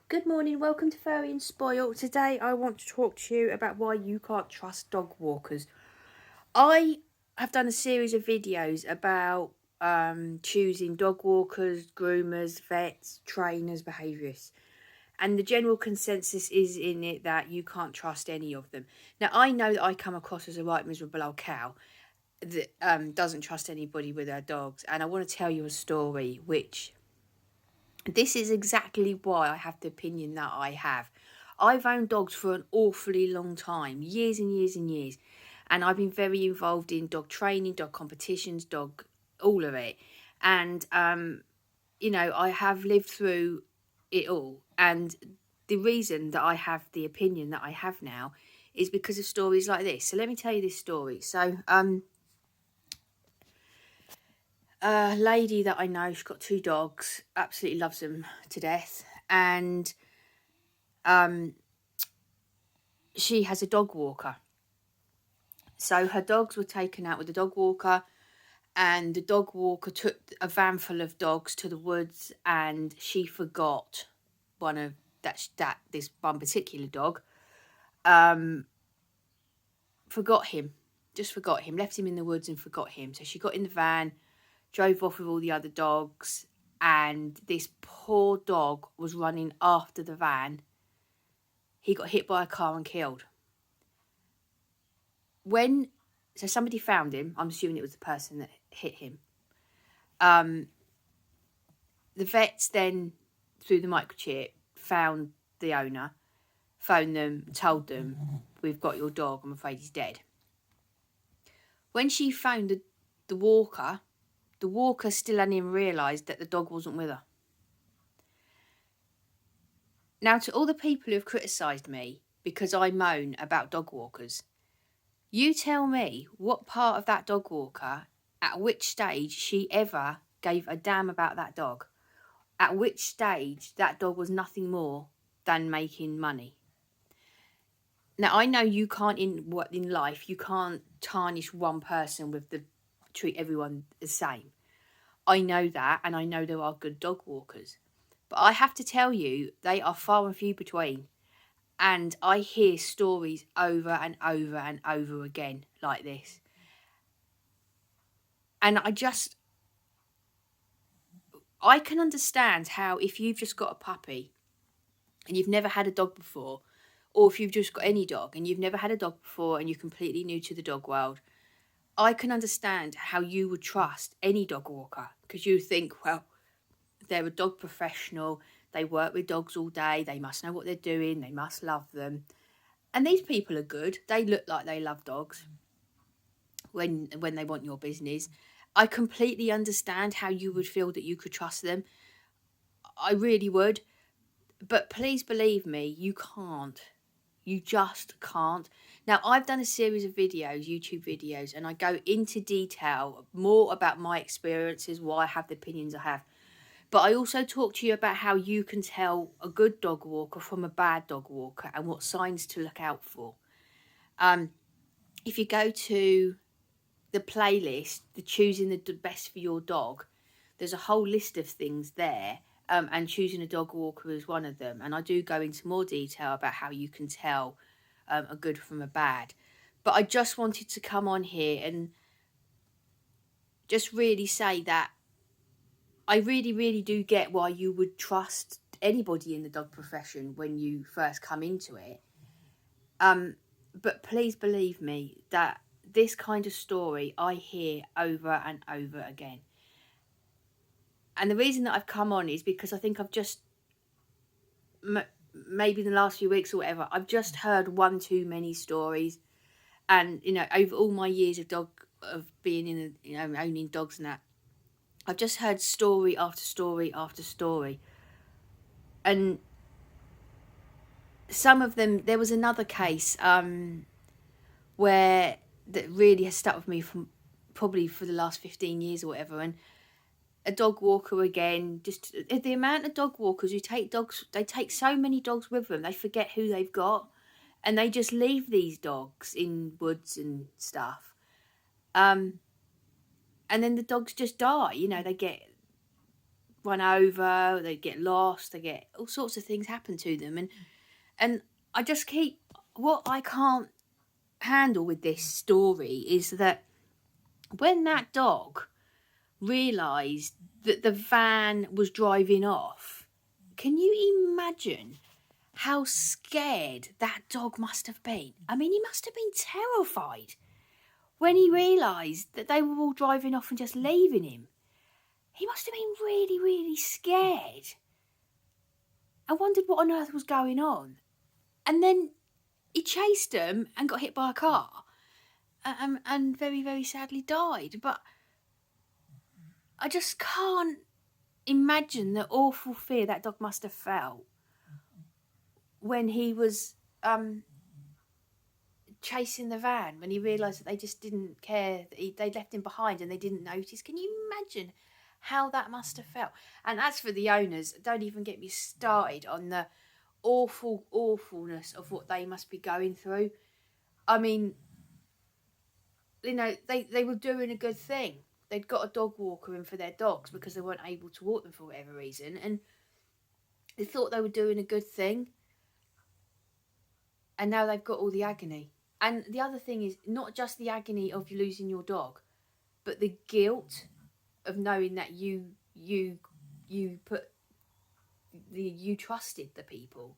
Good morning, welcome to Furry and Spoil. Today I want to talk to you about why you can't trust dog walkers. I have done a series of videos about choosing dog walkers, groomers, vets, trainers, behaviourists. And the general consensus is in it that you can't trust any of them. Now, I know that I come across as a right miserable old cow that doesn't trust anybody with their dogs. And I want to tell you a story which... This is exactly why I have the opinion that I have. I've owned dogs for an awfully long time, years and years and years. And I've been very involved in dog training, dog competitions, all of it. And, I have lived through it all. And the reason that I have the opinion that I have now is because of stories like this. So let me tell you this story. So, a lady that I know, she's got 2 dogs, absolutely loves them to death, and she has a dog walker. So her dogs were taken out with the dog walker, and the dog walker took a van full of dogs to the woods, and she forgot this one particular dog. Forgot him, left him in the woods and forgot him. So she got in the van, drove off with all the other dogs, and this poor dog was running after the van. He got hit by a car and killed. So somebody found him. I'm assuming it was the person that hit him. The vets then, through the microchip, found the owner, phoned them, told them, "We've got your dog, I'm afraid he's dead." When she found the walker still hadn't even realised that the dog wasn't with her. Now, to all the people who have criticised me because I moan about dog walkers, you tell me what part of that dog walker, at which stage she ever gave a damn about that dog, at which stage that dog was nothing more than making money. Now, I know you can't, in life, you can't tarnish one person with treat everyone the same. I know that, and I know there are good dog walkers. But I have to tell you, they are far and few between. And I hear stories over and over and over again like this. And I can understand how, if you've just got a puppy and you've never had a dog before, or if you've just got any dog and you've never had a dog before and you're completely new to the dog world, I can understand how you would trust any dog walker, because you think, well, they're a dog professional, they work with dogs all day, they must know what they're doing, they must love them. And these people are good. They look like they love dogs when they want your business. I completely understand how you would feel that you could trust them. I really would. But please believe me, you can't. You just can't. Now, I've done a series of videos, YouTube videos, and I go into detail more about my experiences, why I have the opinions I have. But I also talk to you about how you can tell a good dog walker from a bad dog walker and what signs to look out for. If you go to the playlist, the choosing the best for your dog, there's a whole list of things there, and choosing a dog walker is one of them. And I do go into more detail about how you can tell a good from a bad. But I just wanted to come on here and just really say that I really, really do get why you would trust anybody in the dog profession when you first come into it. But please believe me that this kind of story I hear over and over again. And the reason that I've come on is because I think I've just, maybe in the last few weeks or whatever, I've just heard one too many stories. And, over all my years of being in, owning dogs and that, I've just heard story after story after story. And some of them, there was another case where that really has stuck with me from probably for the last 15 years or whatever. And a dog walker again, just the amount of dog walkers who take dogs, they take so many dogs with them, they forget who they've got. And they just leave these dogs in woods and stuff. And then the dogs just die, they get run over, they get lost, they get all sorts of things happen to them. And I just keep, what I can't handle with this story is that when that dog realised that the van was driving off, can you imagine how scared that dog must have been? I mean, he must have been terrified when he realised that they were all driving off and just leaving him. He must have been really, really scared. I wondered what on earth was going on. And then he chased them and got hit by a car and very, very sadly died. But I just can't imagine the awful fear that dog must have felt when he was chasing the van, when he realised that they just didn't care, that they'd left him behind and they didn't notice. Can you imagine how that must have felt? And as for the owners, don't even get me started on the awfulness of what they must be going through. I mean, you know, they were doing a good thing. They'd got a dog walker in for their dogs because they weren't able to walk them for whatever reason, and they thought they were doing a good thing, and now they've got all the agony. And the other thing is not just the agony of losing your dog, but the guilt of knowing that you trusted the people.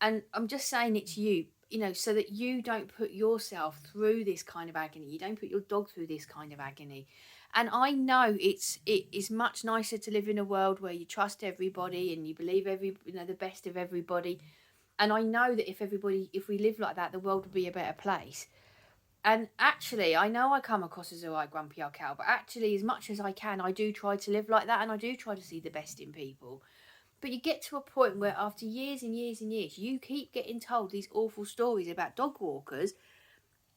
And I'm just saying it to you, you know, so that you don't put yourself through this kind of agony. You don't put your dog through this kind of agony. And I know it is much nicer to live in a world where you trust everybody and you believe the best of everybody. And I know that if we live like that, the world would be a better place. And actually, I know I come across as a right grumpy old cow, but actually, as much as I can, I do try to live like that, and I do try to see the best in people. But you get to a point where after years and years and years, you keep getting told these awful stories about dog walkers,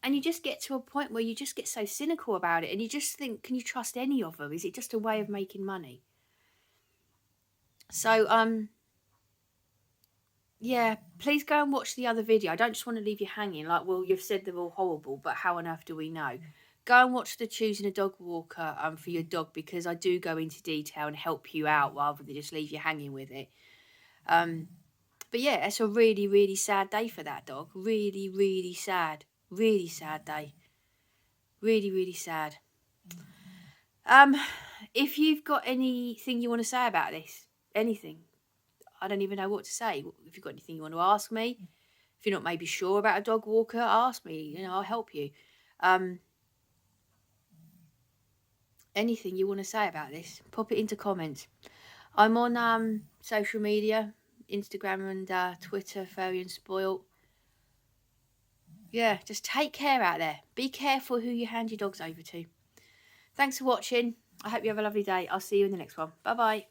and you just get to a point where you just get so cynical about it, and you just think, can you trust any of them? Is it just a way of making money? So, yeah, please go and watch the other video. I don't just want to leave you hanging like, well, you've said they're all horrible, but how on earth do we know? Go and watch the choosing a dog walker for your dog, because I do go into detail and help you out rather than just leave you hanging with it. But yeah, it's a really, really sad day for that dog. Really, really sad. Really sad day. Really, really sad. If you've got anything you want to say about this, anything, I don't even know what to say. If you've got anything you want to ask me, if you're not maybe sure about a dog walker, ask me. You know, I'll help you. Anything you want to say about this, pop it into comments. I'm on social media, Instagram and Twitter, Furry and Spoilt. Yeah, just take care out there. Be careful who you hand your dogs over to. Thanks for watching. I hope you have a lovely day. I'll see you in the next one. Bye-bye.